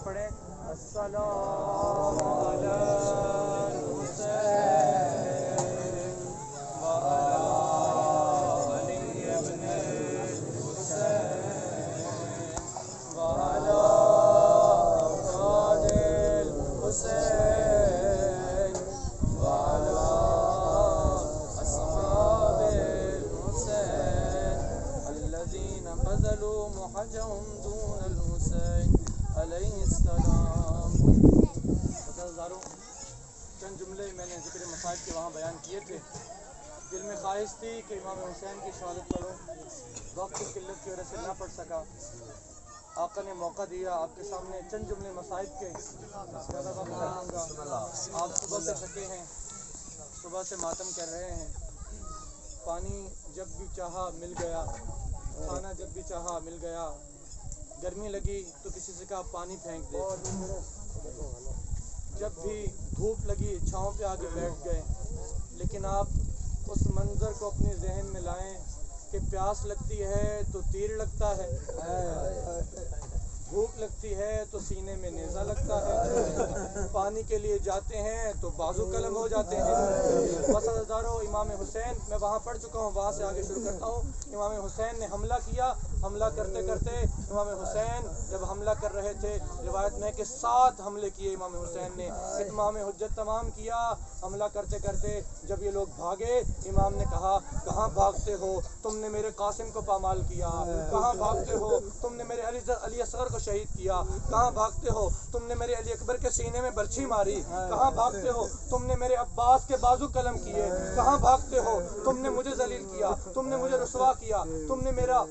पढ़ें, अस्सलामु अला हुसैन व अला अली इब्न हुसैन व अला औलादिल हुसैन व अला अस्हाबिल हुसैन अल्लज़ीना बज़लू मुहज्जहुम दूनल हुसैन अलैहिस्सलाम। हज़ारों चंद जुमले मैंने ज़िक्र मसाइब के वहाँ बयान किए थे। दिल में ख्वाहिश थी कि इमाम हुसैन की शहादत पढ़ो, वक्त की किल्लत की वजह से ना पढ़ सका। आका ने मौका दिया, आपके सामने चंद जुमले मसाइब के ज़्यादा वक्त लगाऊंगा। आप सुबह से थके हैं, सुबह से मातम कर रहे हैं। पानी जब भी चाहा मिल गया, खाना जब भी चाहा मिल गया। गर्मी लगी तो किसी से कहा पानी फेंक दे। जब भी धूप लगी छाँव पे आके बैठ गए। लेकिन आप उस मंज़र को अपने जहन में लाएं कि प्यास लगती है तो तीर लगता है, भूख लगती है तो सीने में नेज़ा लगता है, पानी के लिए जाते हैं तो बाजू कलम हो जाते हैं। बस हज़ारों इमाम हुसैन, मैं वहाँ पढ़ चुका हूँ, वहाँ से आगे शुरू करता हूँ। इमाम हुसैन ने हमला किया। हमला करते करते इमाम हुसैन जब हमला कर रहे थे, रिवायत में कि 7 हमले किए इमाम हुसैन ने। इत्माम हुज्जत तमाम किया। हमला करते करते जब ये लोग भागे, इमाम ने कहा कहाँ भागते हो, तुमने मेरे कासिम को पामाल किया। कहाँ भागते हो, तुमने मेरे अली असगर को शहीद किया। कहाँ भागते हो, तुमने मेरे अली अकबर के सीने में बर्छी मारी। कहाँ भागते हो, तुमने मेरे अब्बास के बाजू कलम किए। कहाँ भागते हो, तुमने मुझे जलील किया, तुमने मुझे रुसवा किया, तुमने मेरा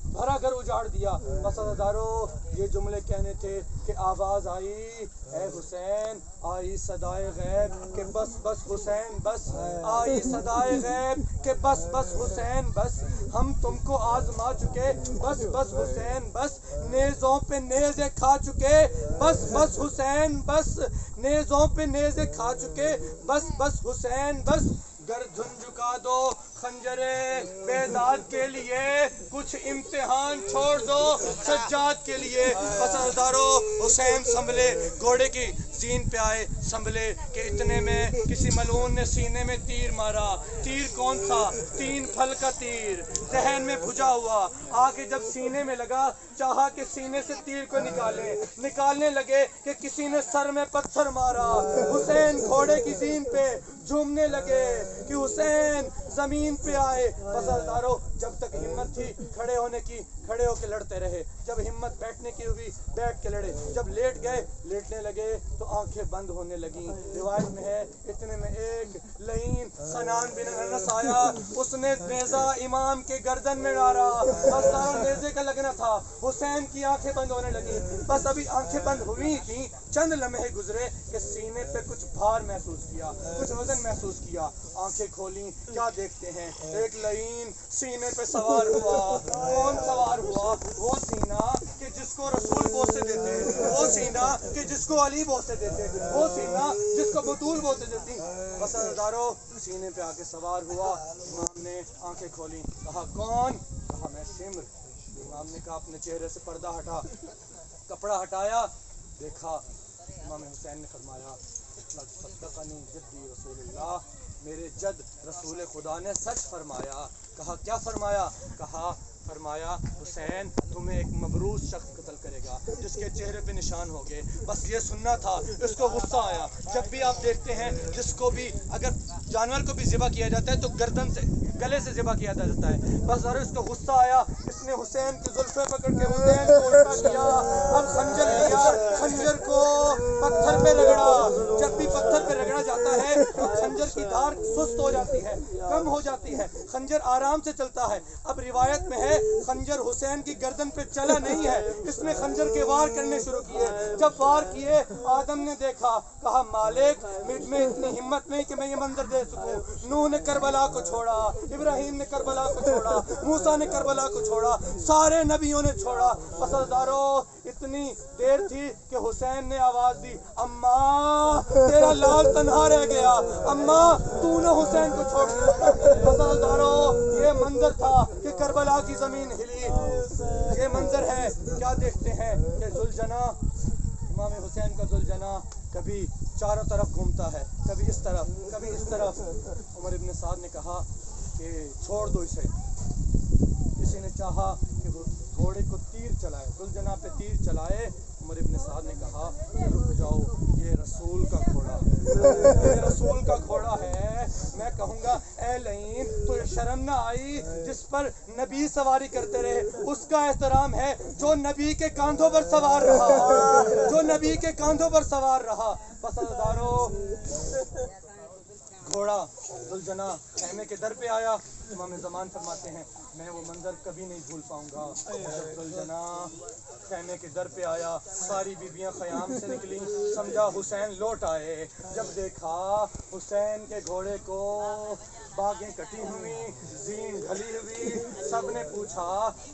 भरा घर उजाड़ दिया। बस हज़ारों ये जुमले कहने थे कि आवाज़ आई, ए हुसैन, आई सदाए गैब के बस बस हुसैन बस। आई सदाए गैब के बस बस हुसैन बस। हम तुमको आजमा चुके, बस बस हुसैन बस। नेज़ों पे नेज़े खा चुके, बस बस हुसैन बस। नेज़ों पे नेज़े खा चुके, बस बस हुसैन बस। गर्दन झुका दो खंजरे बेदाद के लिए, कुछ इम्तिहान छोड़ दो सज्जाद के लिए। हज़ारों हुसैन संभले, घोड़े की सीन पे आए, संभले कि इतने में किसी मलून ने सीने में तीर मारा। तीर कौन सा? 3 फल का तीर, जहन में भुजा हुआ। आके जब सीने में लगा, चाहा कि सीने से तीर को निकालने लगे कि किसी ने सर में पत्थर मारा। हुसैन घोड़े की सीन पे झूमने लगे कि हुसैन जमीन पे आए। हज़ारों जब तक हिम्मत थी खड़े होने की, खड़े होकर लड़ते रहे। जब हिम्मत बैठने की हुई, बैठ के लड़े। जब लेट गए, लेटने लगे तो आंखें बंद होने लगी। रिवायत में है इतने में एक लईन खनान बिन अनस आया, उसने नेज़ा इमाम के गर्दन में मारा। हज़ारों नेज़े का लगना था, हुसैन की आंखें बंद होने लगी। बस अभी आंखें बंद हुई थी, चंद लम्हे गुजरे कि सीने पे कुछ भार महसूस किया, कुछ वजन महसूस किया। आंखें खोली, क्या देखते हैं? एक लईन सीने पे सवार हुआ। कौन सवार हुआ? वो सीना कि जिसको रसूल बोसे देते, वो सीना कि जिसको अली बोसे देते, वो सीना जिसको बतूल बोसे देती। बस हज़ारों सीने पे आके सवार हुआ। इमाम ने आंखें खोली, कहा कौन? कहा मैं सिमर। इमाम ने कहा अपने चेहरे से पर्दा हटा, कपड़ा हटाया, देखा। इमाम हुसैन ने फरमाया सद्दक़नी जद्दी रसूलुल्लाह, मेरे जद रसूल खुदा ने सच फरमाया। कहा क्या फरमाया? कहा फरमाया हुसैन तुम्हें एक मबरूज शख्स कत्ल करेगा जिसके चेहरे पे निशान हो गए। बस ये सुनना था। इसको गुस्सा आया। जब भी आप देखते हैं जिसको भी अगर जानवर को भी ज़िबा किया जाता है तो गर्दन से, गले से ज़िबा किया जाता है। बस अरे इसको गुस्सा आया, इसने हुसैन की जुल्फे पकड़ के हुसैन को उल्टा किया। अब खंजर लिया, खंजर को पत्थर पे रगड़ा। जब भी पत्थर पे रगड़ा जाता है तो खंजर की धार सुस्त हो जाती है, कम हो जाती है, खंजर आराम से चलता है। अब रिवायत में है खंजर हुसैन की गर्दन पे चला नहीं है, इसने खंजर के वार करने शुरू किए। जब वार किए, आदम ने देखा, कहा मालिक मुझ में इतनी हिम्मत नहीं कि मैं ये मंजर दे सकूं। नूह ने करबला को छोड़ा, इब्राहिम ने करबला को छोड़ा, मूसा ने करबला को छोड़ा, सारे नबियों ने छोड़ा। हज़ारों इतनी देर थी कि हुसैन ने आवाज दी, अम्मा तेरा लाल तन्हा रह गया, अम्मा तूने हुसैन को छोड़ दिया। हज़ारों ये मंजर था कि करबला की जमीन हिली। ये मंजर है, क्या देखते हैं कि जुलजना इमाम हुसैन का जुलजना कभी चारों तरफ घूमता है, कभी इस तरफ कभी इस तरफ। उमर इब्न साद ने कहा कि छोड़ दो इसे। किसी ने चाहा कि वो घोड़े को तीर चलाए, जुलजना पे तीर चलाए। उमर इब्न साद ने कहा रुक जाओ, ये रसूल का घोड़ा है, ये रसूल का घोड़ा है। मैं कहूँगा ए लईन, तो शर्म ना आई जिस पर नबी सवारी करते रहे? उसका एहतराम है जो नबी के कांधों पर सवार रहा, जो नबी के कांधों पर सवार रहा। पसंदारों, घोड़ा जुलजना खेमे के दर पे आया। इमाम ज़मान फरमाते हैं मैं वो मंजर कभी नहीं भूल पाऊंगा। जब जुलजना खेमे के दर पे आया, सारी बीबियां ख़याम से निकली, समझा हुसैन लौट आए। जब देखा हुसैन के घोड़े को बागें कटी हुई, जीन ढली हुई, सब ने पूछा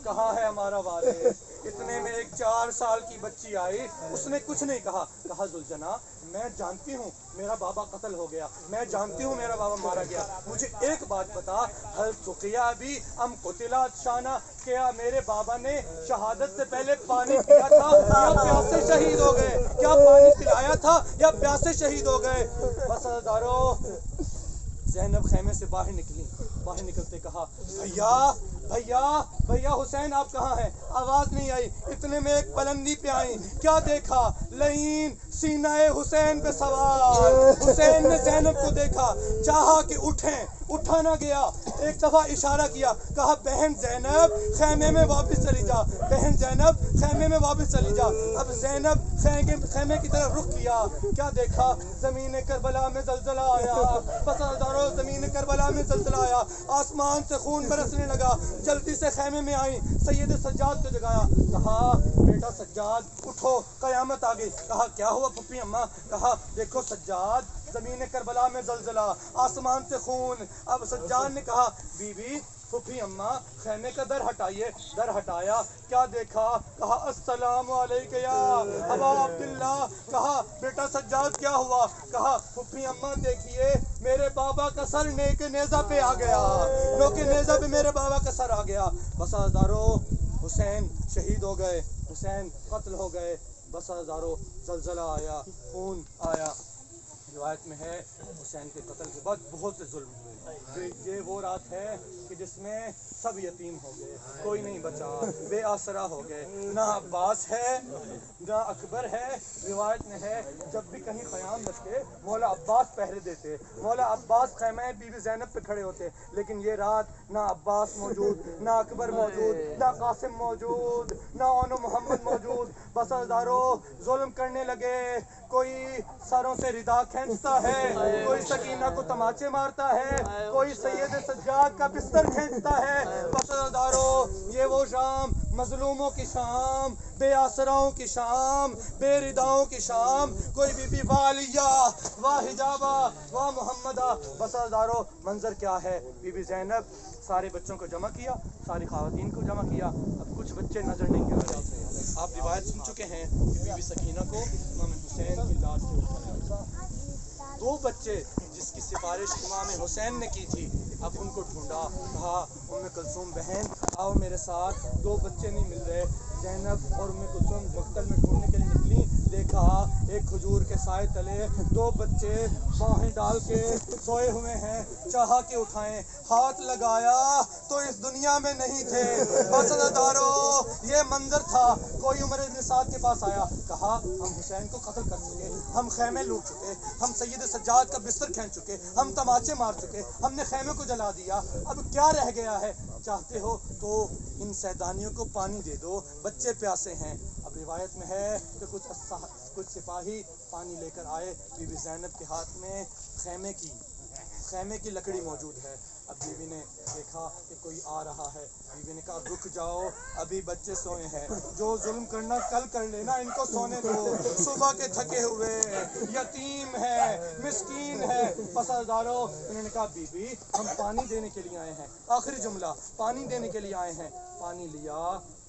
कहाँ है हमारा वारिस? इतने में एक 4 साल की बच्ची आई, उसने कुछ नहीं कहा। कहा जुलजना मैं जानती हूँ मेरा बाबा कत्ल हो गया, मैं जानती हूँ मेरा बाबा मारा गया, मुझे एक बात बता, हल सुकिया भी अम कुतिला शाना, क्या मेरे बाबा ने शहादत से पहले पानी पिया था या प्यास से शहीद हो गए? क्या पानी पिलाया था या प्यास से शहीद हो गए? बस हज़ारों, ज़ैनब खेमे से बाहर निकली। बाहर निकलते कहा भैया भैया भैया हुसैन आप कहाँ हैं? आवाज़ नहीं आई। इतने में एक पलंदी पे आई, क्या देखा? लईन सीनाए हुसैन पे सवार। हुसैन ने ज़ैनब को देखा, चाहा कि उठें, उठा ना गया। एक दफ़ा इशारा किया, कहा बहन ज़ैनब खेमे में वापस चली जा, बहन ज़ैनब खेमे में वापस चली जा। अब ज़ैनब खेमे की तरफ रुख किया, क्या देखा? ज़मीन करबला में ज़लज़ला आया। पसंदारों, ज़मीन करबला में ज़लज़ला आया, आसमान से खून बरसने लगा। जल्दी से खेमे में आई, सैयद सज्जाद को जगाया। कहा बेटा सज्जाद उठो, क़यामत आ गई। कहा क्या हुआ फूफी अम्मा? कहा देखो सज्जाद, ज़मीन करबला में ज़लज़ला, आसमान से खून। अब सज्जाद ने कहा बीबी फूफी अम्मा खेमे का दर हटाइए। दर हटाया, क्या देखा? कहा अस्सलाम वालेकुम या अबा अब्दुल्ला। कहा बेटा सज्जाद क्या हुआ? कहा फूफी अम्मा देखिए मेरे बाबा का सर नेके नेज़ा पे आ गया, नोके नेज़ा पे मेरे बाबा का सर आ गया। बस हज़ारों, हुसैन शहीद हो गए, हुसैन कत्ल हो गए। बस हज़ारों, ज़लज़ला आया, खून आया। रिवायत में है हुसैन के कत्ल के बाद बहुत से जुल्म हुए। ये वो रात है कि जिसमें सब यतीम हो गए, कोई नहीं बचा, बेआसरा हो गए। ना अब्बास है ना अकबर है। रिवायत में है जब भी कहीं क़याम लगते मौला अब्बास पहरे देते, मौला अब्बास ख़ैमे बीबी ज़ैनब पे खड़े होते। लेकिन ये रात ना अब्बास मौजूद, ना अकबर मौजूद, ना कासिम मौजूद, ना ओनो मोहम्मद मौजूद। बस हज़ारों जुल्म करने लगे, कोई सरों से रिदा खींचता है, कोई सकीना को तमाचे मारता है, कोई सैयद सज्जाद का बिस्तर खींचता है। वफादारों, ये वो शाम, मजलूमों की शाम, बेआसराओं की शाम, बेरिदाओं की शाम। कोई बीबी वालिया वाह हिजाबा वाह मोहम्मदा। वफादारों, मंजर क्या है? बीबी ज़ैनब सारे बच्चों को जमा किया, सारी ख़वातीन को जमा किया। अब कुछ बच्चे नजर नहीं आ रहे। आप रिवायत सुन चुके हैं कि बीबी सकीना को इमाम हुसैन की लाश से उठाया। 2 बच्चे जिसकी सिफारिश इमाम हुसैन ने की थी, अब उनको ढूंढा। कहा उम्मे कुलसूम बहन आओ मेरे साथ, 2 बच्चे नहीं मिल रहे। ज़ैनब और उम्मे कुलसूम मक्तल में ढूंढने के लिए निकली। देखा एक खजूर के साए तले 2 बच्चे बाहें डाल के सोए हुए हैं। चाहा के उठाएं, हाथ लगाया तो इस दुनिया में नहीं थे। वफादारों, ये मंजर था। कोई उमर इब्न साद के पास आया, कहा हम हुसैन को कत्ल कर चुके, हम खेमे लूट चुके, हम सैयद सज्जाद का बिस्तर खींच चुके, हम तमाचे मार चुके, हमने खेमे को जला दिया, अब क्या रह गया है? चाहते हो तो इन सैदानियों को पानी दे दो, बच्चे प्यासे हैं। अब रिवायत में है कि कुछ सिपाही पानी लेकर आए। बीबी ज़ैनब के हाथ में खेमे की लकड़ी मौजूद है। अब बीवी ने देखा कि कोई आ रहा है। बीवी ने कहा रुक जाओ, अभी बच्चे सोए हैं, जो जुल्म करना कल कर लेना, इनको सोने दो। सुबह के थके हुए यतीम है, मिस्कीन है। पसंदारों, उन्होंने कहा बीबी हम पानी देने के लिए आए हैं। आखिरी जुमला, पानी देने के लिए आए हैं। पानी लिया,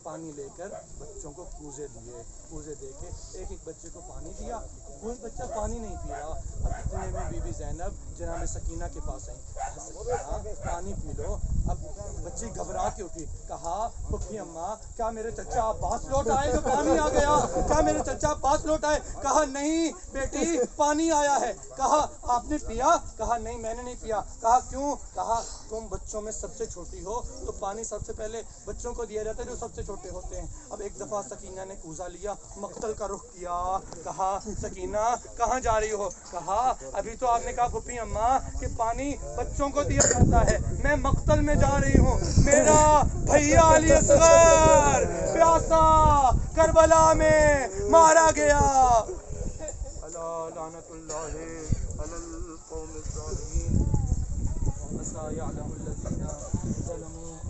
पानी लेकर बच्चों को कूजे दिए, कूजे दे के एक एक बच्चे को पानी दिया। कोई बच्चा पानी नहीं पी रहा। अब इतने में बीबी ज़ैनब जनाब सकीना के पास आई, सकीना पानी पी लो। اب بچی گھبرا کے اٹھی, کہا پھپھی اماں کیا میرے چچا عباس لوٹ آئے جو پانی آ گیا؟ کیا میرے چچا عباس لوٹ آئے؟ کہا نہیں بیٹی پانی آیا ہے. کہا آپ نے پیا؟ کہا نہیں میں نے نہیں پیا. کہا کیوں؟ کہا تم بچوں میں سب سے چھوٹی ہو تو پانی سب سے پہلے بچوں کو دیا جاتا ہے جو سب سے چھوٹے ہوتے ہیں. اب ایک دفعہ سکینہ نے کوزہ لیا, مقتل کا رخ کیا. کہا سکینہ کہاں جا رہی ہو؟ کہا ابھی تو آپ نے کہا پھپھی اماں کہ پانی بچوں کو دیا جاتا ہے, میں مقتل میں جا رہی ہوں. میرا بھیا علی اصغر پیاسا کربلا میں مارا گیا. لعنت اللہ علی القوم الظالمین. یعلم الذین ظلموا